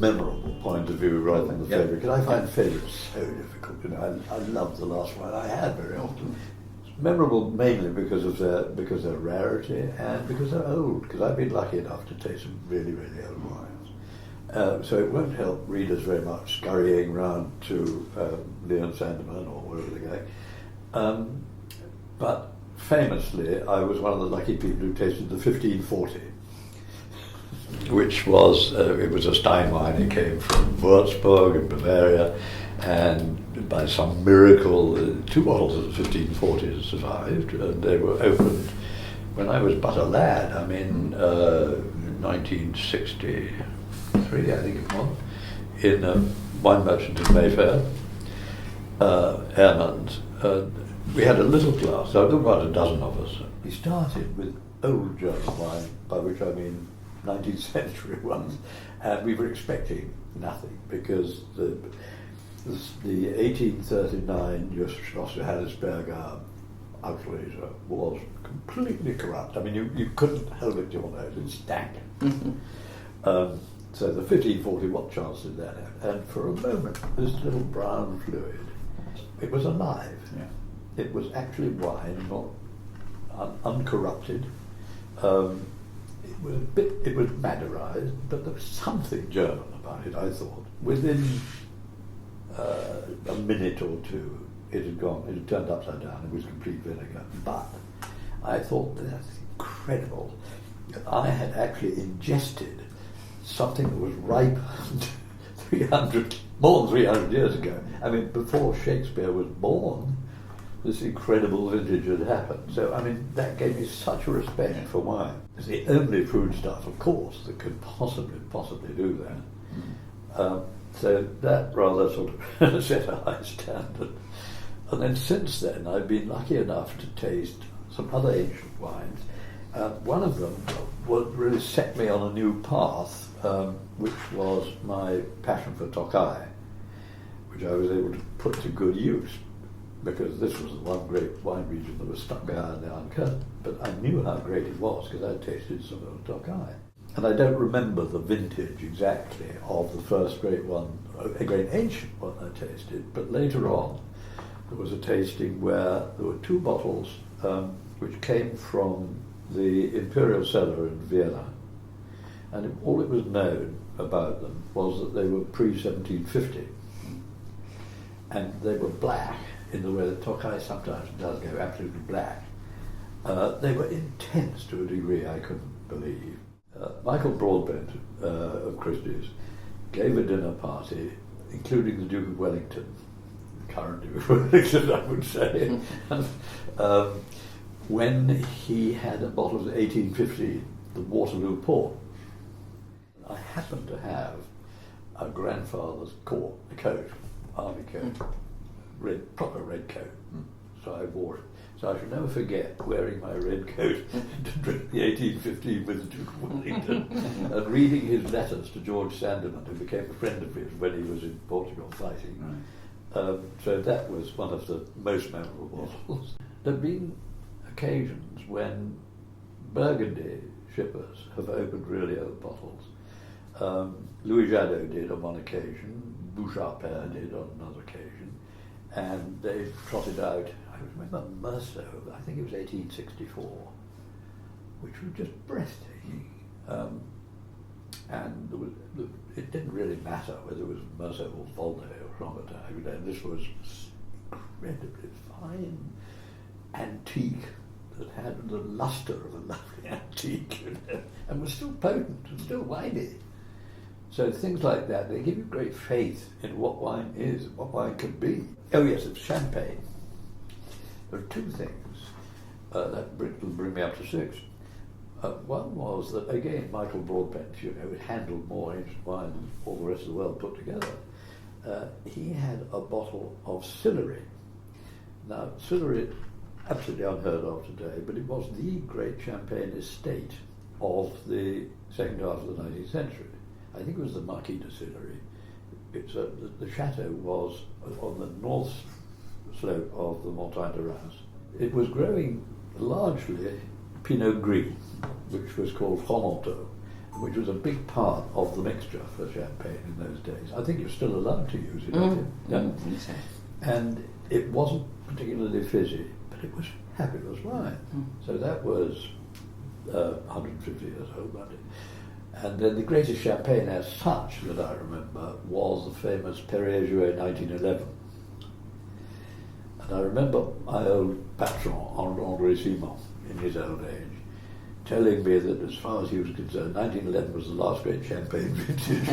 memorable point of view rather than the favourite, because I find favourites so difficult. You know, I love the last wine I had very often. It's memorable mainly because of their rarity and because they're old. Because I've been lucky enough to taste some really, really old wines. So it won't help readers very much scurrying round to Leon Sandeman or wherever they're going. But famously, I was one of the lucky people who tasted the 1540. Which was, it was a steinwein. It came from Würzburg in Bavaria, and by some miracle, 2 bottles of the 1540 survived, and they were opened when I was but a lad. I mean, 1963, I think it was, in a wine merchant in Mayfair, Airman's. We had a little glass, so there were about a dozen of us. We started with old German wine, by which I mean 19th century ones, and we were expecting nothing because the 1839 Schloss Johannesberger Auslese was completely corrupt. I mean, you couldn't hold it to your nose, it stank. So the 1540, what chance did that have? And for a moment, this little brown fluid, it was alive. Yeah. It was actually wine, not uncorrupted. It was Maderized, but there was something German about it, I thought. Within a minute or two, it had turned upside down, it was complete vinegar. But I thought, that's incredible. I had actually ingested something that was ripened more than 300 years ago. I mean, before Shakespeare was born, this incredible vintage had happened. So, I mean, that gave me such a respect for wine. It's the only foodstuff, of course, that could possibly do that. So that rather sort of set a high standard. And then since then, I've been lucky enough to taste some other ancient wines. One of them really set me on a new path, which was my passion for Tokai, which I was able to put to good use, because this was the one great wine region that was stuck behind the Iron Curtain. But I knew how great it was because I'd tasted some of the Tokai. And I don't remember the vintage exactly of the first great one, a great ancient one I tasted, but later on there was a tasting where there were 2 bottles which came from the Imperial Cellar in Vienna. And all it was known about them was that they were pre-1750. And they were black, in the way that Tokai sometimes does go absolutely black. They were intense to a degree I couldn't believe. Michael Broadbent of Christie's gave a dinner party, including the Duke of Wellington, the current Duke of Wellington, I would say, when he had a bottle of 1850, the Waterloo Port. I happened to have a grandfather's coat, army coat, proper red coat, so I wore it. So I shall never forget wearing my red coat to drink the 1815 with the Duke of Wellington and reading his letters to George Sandeman, who became a friend of his when he was in Portugal fighting. Right. So that was one of the most memorable bottles. There have been occasions when Burgundy shippers have opened really old bottles. Louis Jadot did on one occasion, Bouchard Père did on another occasion, and they trotted out, I remember Merceau, I think it was 1864, which was just breathtaking. And it didn't really matter whether it was Merceau or Volnay or Chambertin. And this was incredibly fine antique that had the luster of a lovely antique, and was still potent and still winey. So things like that, they give you great faith in what wine is, and what wine can be. Oh yes, it's champagne. There are 2 things that will bring me up to 6. One was that, again, Michael Broadbent, handled more ancient wine than all the rest of the world put together. He had a bottle of Sillery. Now, Sillery, absolutely unheard of today, but it was the great champagne estate of the second half of the 19th century. I think it was the Marquis de Sillery. The chateau was on the north slope of the Montagne de Reims. It was growing largely Pinot Gris, which was called Fromenteau, which was a big part of the mixture for champagne in those days. I think you're still allowed to use it, aren't you? Yeah. I think so. And it wasn't particularly fizzy, but it was fabulous wine. So that was 150 years old, wasn't it? And then the greatest champagne as such that I remember was the famous Perrier-Jouet 1911. And I remember my old patron, André Simon, in his old age, telling me that as far as he was concerned, 1911 was the last great champagne vintage.